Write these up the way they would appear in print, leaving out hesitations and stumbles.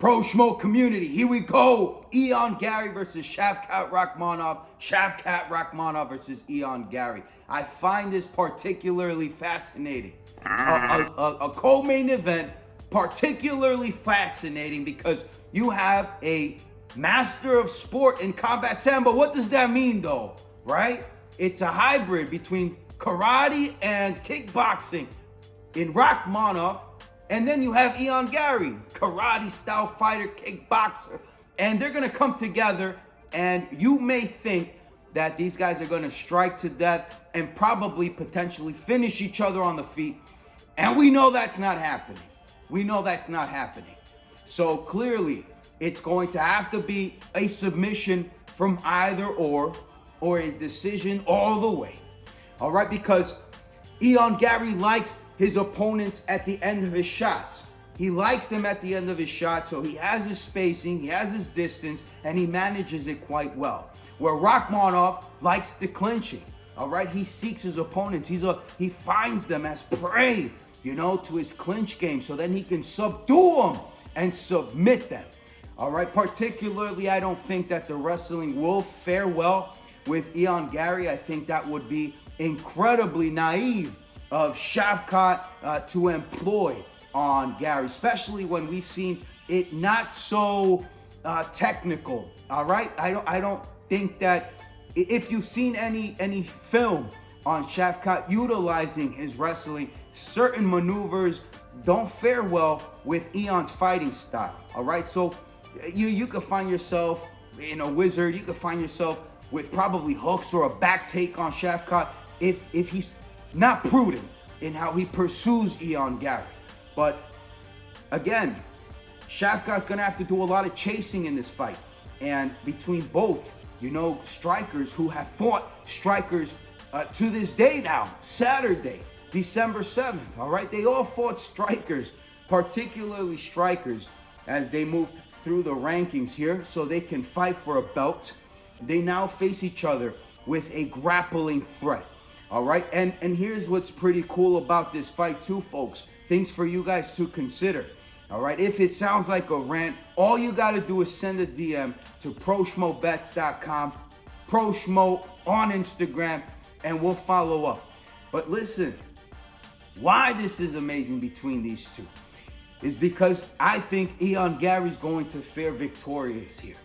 Pro Schmo community, here we go. Garry versus Shavkhat Rakhmonov. Shavkhat Rakhmonov versus Garry. I find this particularly fascinating. A co-main event, particularly fascinating because you have a master of sport in combat sambo. What does that mean though, right? It's a hybrid between karate and kickboxing in Rakhmonov. And then you have Garry, karate style fighter, kickboxer. And they're going to come together, and you may think that these guys are going to strike to death and probably potentially finish each other on the feet. And we know that's not happening. We know that's not happening. So clearly, it's going to have to be a submission from either or a decision all the way. All right, because Garry likes his opponents at the end of his shots. He likes them at the end of his shots, so he has his spacing, he has his distance, and he manages it quite well. Where Rakhmonov likes the clinching, all right? He seeks his opponents. He finds them as prey, to his clinch game, so then he can subdue them and submit them, all right? Particularly, I don't think that the wrestling will fare well with Garry. I think that would be incredibly naive of Shavkhat to employ on Garry, especially when we've seen it not so technical. All right, I don't think that if you've seen any film on Shavkhat utilizing his wrestling, certain maneuvers don't fare well with Eon's fighting style. All right, so you could find yourself in a wizard. You could find yourself with probably hooks or a back take on Shavkhat if he's not prudent in how he pursues Garry. But again, Shavkhat's gonna have to do a lot of chasing in this fight. And between both, strikers who have fought strikers to this day now, Saturday, December 7th, all right? They all fought strikers, particularly strikers, as they move through the rankings here so they can fight for a belt. They now face each other with a grappling threat. All right, and here's what's pretty cool about this fight too, folks. Things for you guys to consider. All right, if it sounds like a rant, all you got to do is send a DM to proschmobets.com, proschmo on Instagram, and we'll follow up. But listen, why this is amazing between these two is because I think Garry's going to fare victorious here.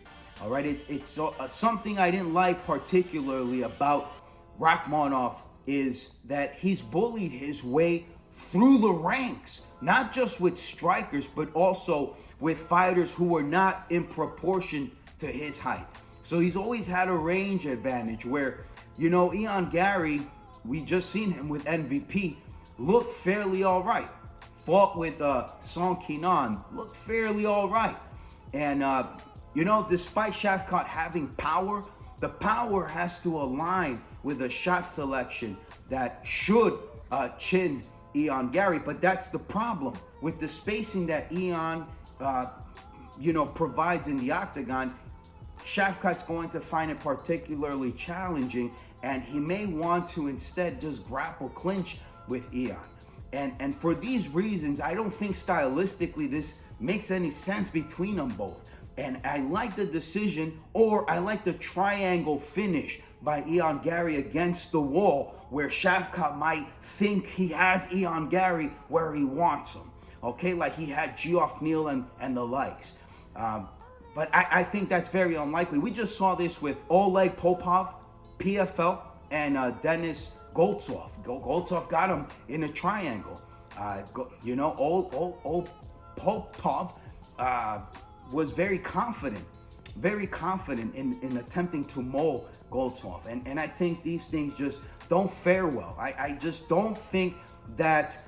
All right, it's something I didn't like particularly about Rakhmonov is that he's bullied his way through the ranks, not just with strikers, but also with fighters who are not in proportion to his height. So he's always had a range advantage where, Garry, we just seen him with MVP, looked fairly all right. Fought with Song Kinan, looked fairly all right. And, despite Shavkhat having power, the power has to align with a shot selection that should chin Garry, but that's the problem with the spacing that provides in the octagon. Shavkhat's going to find it particularly challenging, and he may want to instead just grapple clinch with And for these reasons, I don't think stylistically this makes any sense between them both. And I like the decision, or I like the triangle finish by Garry against the wall, where Shavkhat might think he has Garry where he wants him. Okay, like he had Geoff Neal and the likes. But I think that's very unlikely. We just saw this with Oleg Popov, PFL, and Denis Goltsov. Goltsov got him in a triangle. Old Popov was very confident in attempting to mold Goltsov. And I think these things just don't fare well. I just don't think that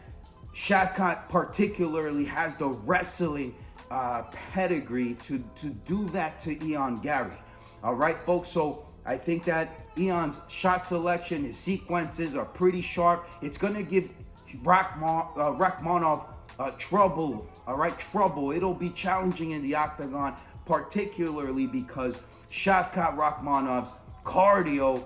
Shavkhat particularly has the wrestling pedigree to do that to Garry. All right, folks, so I think that Eon's shot selection, his sequences are pretty sharp. It's going to give Rakhmonov trouble, all right, trouble. It'll be challenging in the octagon, particularly because Shavkhat Rakhmonov's cardio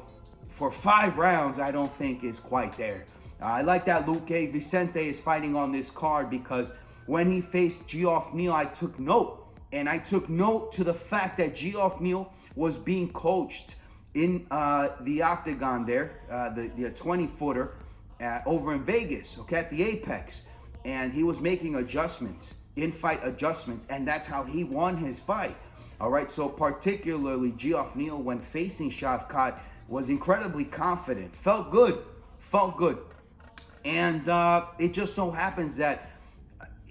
for 5 rounds, I don't think is quite there. I like that Luque Vicente is fighting on this card because when he faced Geoff Neal, I took note And I took note to the fact that Geoff Neal was being coached in the octagon there, the 20-footer over in Vegas, okay, at the Apex. And he was making adjustments, in-fight adjustments, and that's how he won his fight. All right, so particularly Geoff Neal, when facing Shavkhat, was incredibly confident, felt good. And it just so happens that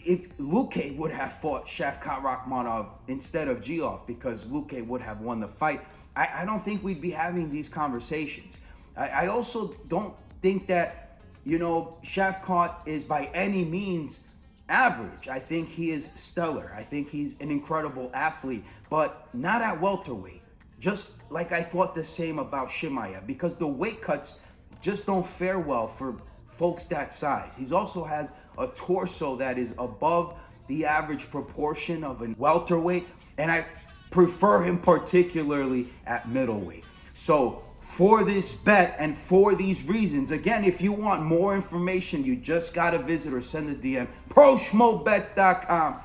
if Luque would have fought Shavkhat Rakhmonov instead of Geoff, because Luque would have won the fight, I don't think we'd be having these conversations. I also don't think that, Shavkhat is by any means average. I think he is stellar. I think he's an incredible athlete, but not at welterweight. Just like I thought the same about Chimaev, because the weight cuts just don't fare well for folks that size. He also has a torso that is above the average proportion of a welterweight, and I prefer him particularly at middleweight. So for this bet and for these reasons, again, if you want more information, you just got to visit or send a DM, proschmobets.com,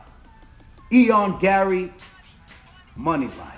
Garry, moneyline.